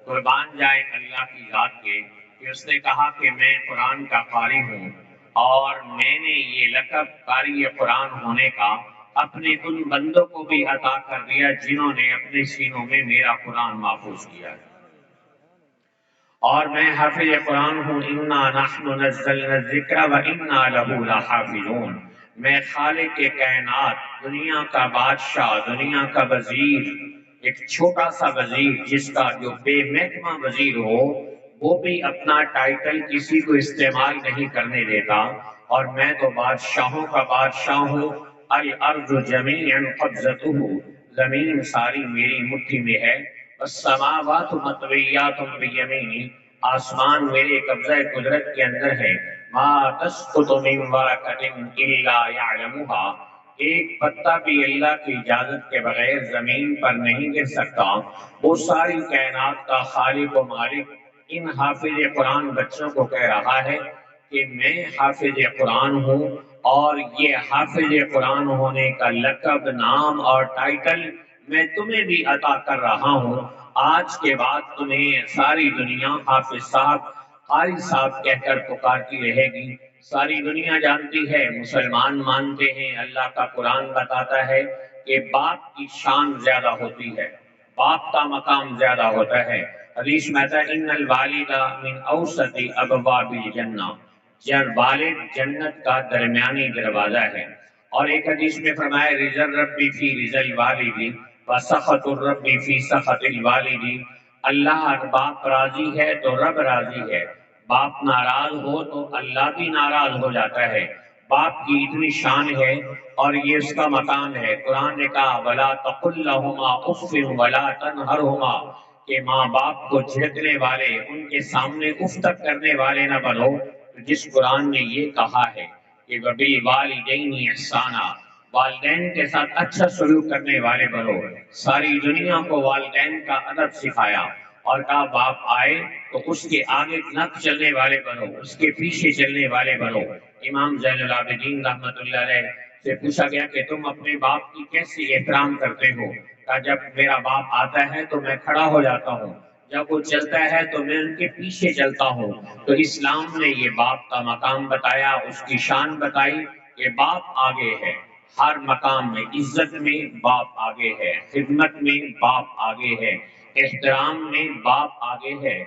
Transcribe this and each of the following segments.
قربان جائے اللہ کی ذات کے کہ اس نے کہا کہ میں قرآن کا قاری ہوں، اور میں نے یہ لقب قاری قرآن ہونے کا اپنے ان بندوں کو بھی عطا کر دیا جنہوں نے اپنے سینوں میں میرا قرآن محفوظ کیا ہے۔ اور میں حافظ قرآن ہوں، انا نحن نزلنا الذکر وانا لہ لحافظون۔ میں خالق کائنات، دنیا کا بادشاہ، دنیا کا وزیر، ایک چھوٹا سا وزیر جس کا جو بے محکمہ وزیر ہو وہ بھی اپنا ٹائٹل کسی کو استعمال نہیں کرنے دیتا، اور میں تو بادشاہوں کا بادشاہ ہوں۔ الارض جمیعا قبضتہ، زمین ساری میری مٹھی میں ہے۔ السماوات مطویات بیمینی، آسمان میرے قبضہ قدرت کے اندر ہے۔ ما تسقط من ورقۃ الا یعلمها، ایک پتا بھی اللہ کی اجازت کے بغیر زمین پر نہیں گر سکتا۔ وہ ساری کائنات کا خالق و مالک ان حافظ قرآن بچوں کو کہہ رہا ہے کہ میں حافظ قرآن ہوں، اور یہ حافظ قرآن ہونے کا لقب، نام اور ٹائٹل میں تمہیں بھی عطا کر رہا ہوں۔ آج کے بعد تمہیں ساری دنیا حافظ صاحب، قاری صاحب کہہ کر پکارتی رہے گی۔ ساری دنیا جانتی ہے، مسلمان مانتے ہیں، اللہ کا قرآن بتاتا ہے کہ باپ کی شان زیادہ ہوتی ہے، باپ کا مقام زیادہ ہوتا ہے۔ حدیث میں آتا ہے ان الوالد من اوسط ابواب الجنہ، والد جنت کا درمیانی دروازہ ہے۔ اور ایک حدیث میں فرمایا رضا الرب فی رضا الوالد وسخط الرب فی سخط الوالد، اللہ باپ راضی ہے تو رب راضی ہے، باپ ناراض ہو تو اللہ بھی ناراض ہو جاتا ہے۔ باپ کی اتنی شان ہے اور یہ اس کا مقام ہے۔ قرآن نے کہا ولا تقل لہما اف ولا تنہرہما، کہ ماں باپ کو جھڑکنے والے، ان کے سامنے اف تک کرنے والے نہ بنو۔ جس قرآن نے یہ کہا ہے کہ وبالوالدین احسانا، والدین کے ساتھ اچھا سلوک کرنے والے بنو، ساری دنیا کو والدین کا ادب سکھایا، اور کہا باپ آئے تو اس کے آگے نہ چلنے والے بنو، اس کے پیچھے چلنے والے بنو۔ امام زین العابدین رحمۃ اللہ علیہ سے پوچھا گیا کہ تم اپنے باپ کی کیسے احترام کرتے ہو؟ کہا جب میرا باپ آتا ہے تو میں کھڑا ہو جاتا ہوں، جب وہ چلتا ہے تو میں ان کے پیچھے چلتا ہوں۔ تو اسلام نے یہ باپ کا مقام بتایا، اس کی شان بتائی کہ باپ آگے ہے، ہر مقام میں، عزت میں باپ آگے ہے، خدمت میں باپ آگے ہے، احترام میں باپ آگے ہے۔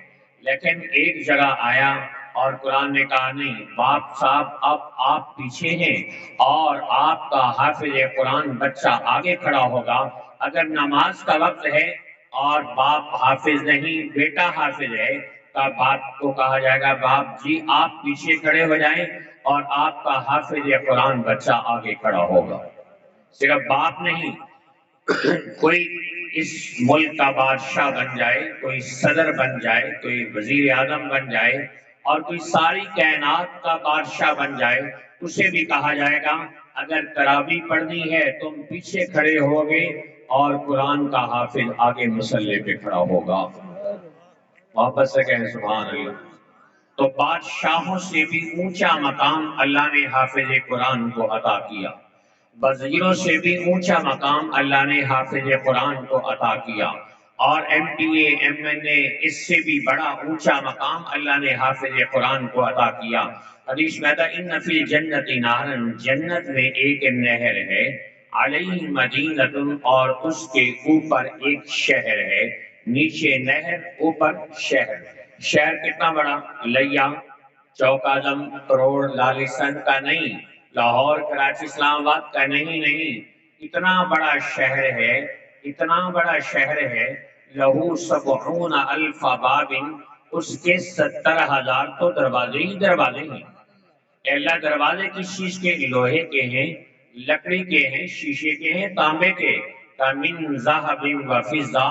لیکن ایک جگہ آیا اور قرآن نے کہا نہیں، باپ صاحب اب آپ پیچھے ہیں، اور آپ کا حافظ قرآن بچہ آگے کھڑا ہوگا۔ اگر نماز کا وقت ہے اور باپ حافظ نہیں، بیٹا حافظ ہے، تو باپ کو کہا جائے گا باپ جی آپ پیچھے کھڑے ہو جائیں، اور آپ کا حافظ قرآن بچہ آگے کھڑا ہوگا۔ صرف باپ نہیں، کوئی اس ملک کا بادشاہ بن جائے، کوئی صدر بن جائے، کوئی وزیر اعظم بن جائے، اور کوئی ساری کائنات کا بادشاہ بن جائے، اسے بھی کہا جائے گا اگر تراویح پڑھنی ہے تم پیچھے کھڑے ہوگے اور قرآن کا حافظ آگے مصلی پہ کھڑا ہوگا۔ واپس سے کہیں سبحان اللہ۔ تو بادشاہوں سے بھی اونچا مقام اللہ نے حافظ قرآن کو عطا کیا، وزیروں سے بھی اونچا مقام اللہ نے حافظ قرآن کو عطا کیا، اور ایم پی اے، ایم این اے، اس سے بھی بڑا اونچا مقام اللہ نے حافظ قرآن کو عطا کیا۔ حدیث میں آتا ہے ان فی الجنت نہرا، جنت میں ایک نہر ہے، علیہ مدینۃ، اور اس کے اوپر ایک شہر ہے، نیچے نہر اوپر شہر۔ شہر کتنا بڑا؟ لیا، چوک اعظم، کروڑ، لالسن کا نہیں، لاہور، کراچی، اسلام آباد کا نہیں، اتنا بڑا شہر ہے، اتنا بڑا شہر ہے، لہو 70 الف باب، اس کے 70,000 تو دروازے ہی دروازے ہیں۔ اے اللہ دروازے کس چیز کے؟ لوہے کے ہیں، لکڑی کے ہیں، شیشے کے ہیں، تانبے کے، من ذہب و فضہ،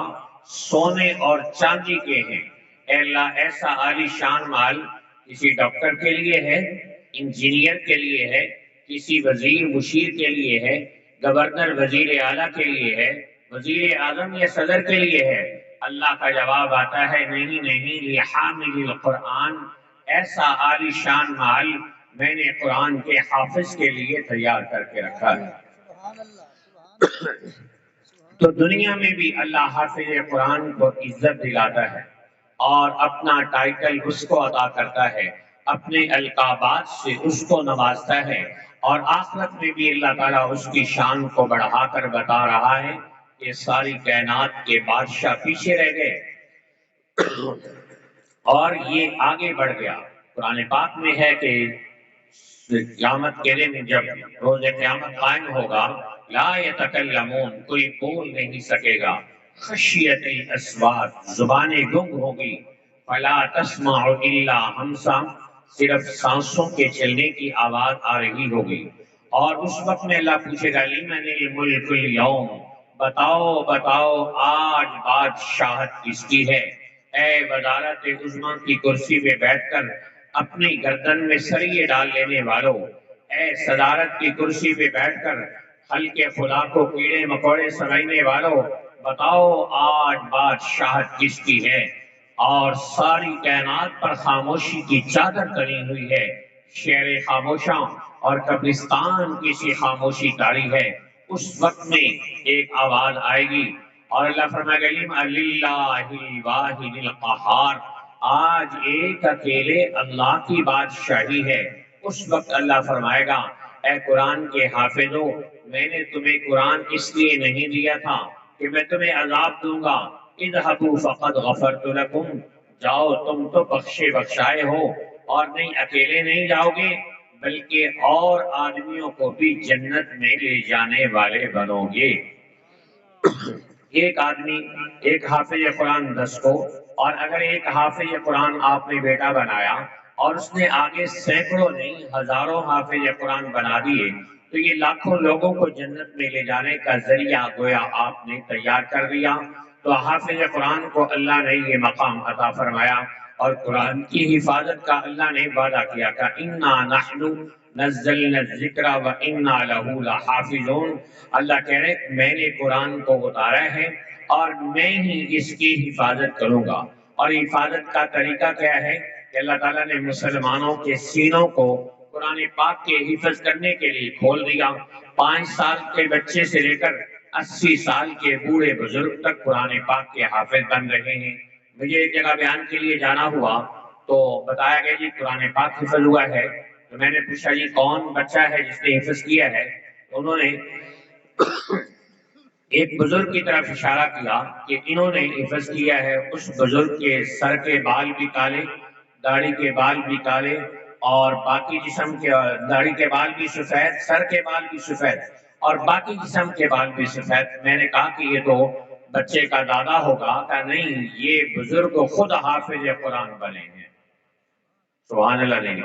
سونے اور چاندی کے ہیں۔ اے اللہ ایسا عالی شان مال کسی ڈاکٹر کے لیے ہے، انجینئر کے لیے ہے، کسی وزیر مشیر کے لیے ہے، گورنر وزیر اعلیٰ کے لیے ہے، وزیر اعظم یا صدر کے لیے ہے؟ اللہ کا جواب آتا ہے نہیں، لحامل القرآن، ایسا عالی شان مال میں نے قرآن کے حافظ کے لیے تیار کر کے رکھا ہے۔ تو دنیا میں بھی اللہ حافظ قرآن کو عزت دلاتا ہے، اور اپنا ٹائٹل اس کو عطا کرتا ہے، اپنے القابات سے اس کو نوازتا ہے، اور آخرت میں بھی اللہ تعالیٰ اس کی شان کو بڑھا کر بتا رہا ہے کہ ساری کائنات کے بادشاہ پیچھے رہ گئے اور یہ آگے بڑھ گیا۔ قرآن پاک میں ہے کہ قیامت کے دن جب روز قیامت قائم ہوگا، لا یتکلمون، کوئی بول نہیں سکے گا، خشیت الاسوات، زبانیں گنگ ہوگی، فلا تسمع الا ہمسا، صرف سانسوں کے چلنے کی آواز آ رہی ہوگی۔ اور اس وقت میں اللہ پوچھے گا لمن الملک اليوم، بتاؤ بتاؤ آج بادشاہت کس کی ہے؟ اے وزارت عظمیٰ کی کرسی پہ بیٹھ کر اپنی گردن میں سریے ڈال لینے والوں، اے صدارت کی کرسی پہ بیٹھ کر خلق خدا کو کیڑے مکوڑے سمجھنے والوں، بتاؤ آج بادشاہت کس کی ہے؟ اور ساری کائنات پر خاموشی کی چادر تنی ہوئی ہے، شعر خاموشاں اور قبرستان کی سی خاموشی تاری ہے۔ اس وقت میں ایک آواز آئے گی اور اللہ فرمائے گا للہ الواحد القہار، آج ایک اکیلے اللہ کی بادشاہی ہے۔ اس وقت اللہ فرمائے گا اے قرآن کے حافظو، میں نے تمہیں قرآن اس لیے نہیں دیا تھا کہ میں تمہیں عذاب دوں گا، اذهبوا فقد غفرت لكم، جاؤ تم تو بخشے بخشائے ہو، اور نہیں اکیلے نہیں جاؤ گے بلکہ اور آدمیوں کو بھی جنت میں لے جانے والے بنو گے۔ ایک آدمی ایک حافظ قرآن 10 کو، اور اگر ایک حافظ قرآن آپ نے بیٹا بنایا اور اس نے آگے سینکڑوں نہیں ہزاروں حافظ قرآن بنا دیے، تو یہ لاکھوں لوگوں کو جنت میں لے جانے کا ذریعہ گویا آپ نے تیار کر دیا۔ تو حافظ قرآن کو اللہ نے یہ مقام عطا فرمایا، اور قرآن کی حفاظت کا اللہ نے وعدہ کیا کہ اِنَّا نَحْنُ نَزَّلْنَا الذِّكْرَ وَإِنَّا لَهُ لَحَافِظُونَ، اللہ کہہ رہے میں نے قرآن کو اتارا ہے اور میں ہی اس کی حفاظت کروں گا۔ اور حفاظت کا طریقہ کیا ہے کہ اللہ تعالیٰ نے مسلمانوں کے سینوں کو قرآن پاک کے حفظ کرنے کے لیے کھول دیا۔ 5 سال کے بچے سے لے کر 80 سال کے بوڑھے بزرگ تک قرآن پاک کے حافظ بن رہے ہیں۔ مجھے ایک جگہ بیان کے لیے جانا ہوا تو بتایا گیا جی قرآن پاک حفظ ہوا ہے، تو میں نے پوچھا جی کون بچہ ہے جس نے حفظ کیا ہے؟ انہوں نے ایک بزرگ کی طرف اشارہ کیا کہ انہوں نے حفظ کیا ہے۔ اس بزرگ کے سر کے بال بھی کالے، داڑھی کے بال بھی کالے، اور باقی جسم کے داڑھی کے بال بھی سفید، سر کے بال بھی سفید، اور باقی جسم کے بال بھی سفید۔ میں نے کہا کہ یہ تو بچے کا دادا ہوگا، کہ نہیں یہ بزرگ خود حافظ قرآن بنے ہیں۔ سبحان اللہ نہیں،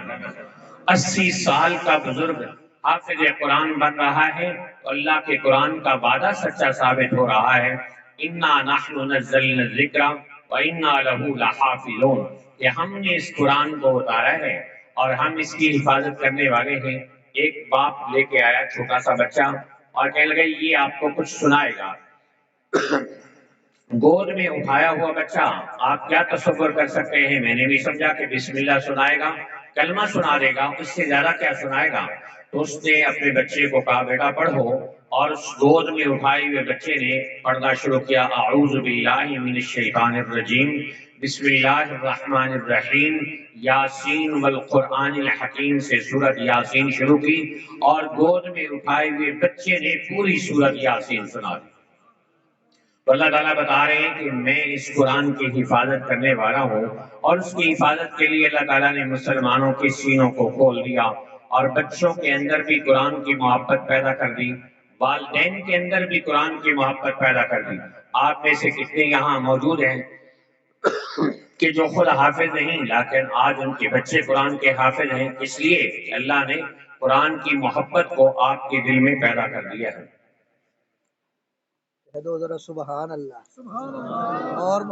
80 سال کا بزرگ حافظ قرآن بن رہا ہے، تو اللہ کے قرآن کا وعدہ سچا ثابت ہو رہا ہے اِنَّا نَحْنُ نَزَّلْنَا الذِّكْرَ وَإِنَّا لَهُ لَحَافِظُونَ، کہ ہم نے اس قرآن کو اتارا ہے اور ہم اس کی حفاظت کرنے والے ہیں۔ ایک باپ لے کے آیا چھوٹا سا بچہ اور کہنے لگا یہ آپ کو کچھ سنائے گا۔ گود میں اٹھایا ہوا بچہ، آپ کیا تصور کر سکتے ہیں؟ میں نے بھی سمجھا کہ بسم اللہ سنائے گا، کلمہ سنا دے گا، اس سے زیادہ کیا سنائے گا؟ تو اس نے اپنے بچے کو کہا بیٹا پڑھو، اور اس گود میں اٹھائے ہوئے بچے نے پڑھنا شروع کیا اعوذ باللہ من الشیطان الرجیم، بسم اللہ الرحمن الرحیم، یاسین والقرآن الحکیم سے سورۃ یاسین شروع کی، اور گود میں اٹھائے ہوئے بچے نے پوری سورۃ یاسین سنا دی۔ تو اللہ تعالیٰ بتا رہے ہیں کہ میں اس قرآن کی حفاظت کرنے والا ہوں، اور اس کی حفاظت کے لیے اللہ تعالیٰ نے مسلمانوں کے سینوں کو کھول دیا، اور بچوں کے اندر بھی قرآن کی محبت پیدا کر دی، والدین کے اندر بھی قرآن کی محبت پیدا کر دی۔ آپ میں سے کتنے یہاں موجود ہیں کہ جو خود حافظ نہیں لیکن آج ان کے بچے قرآن کے حافظ ہیں، اس لیے کہ اللہ نے قرآن کی محبت کو آپ کے دل میں پیدا کر دیا ہے۔ ذرا سبحان اللہ اور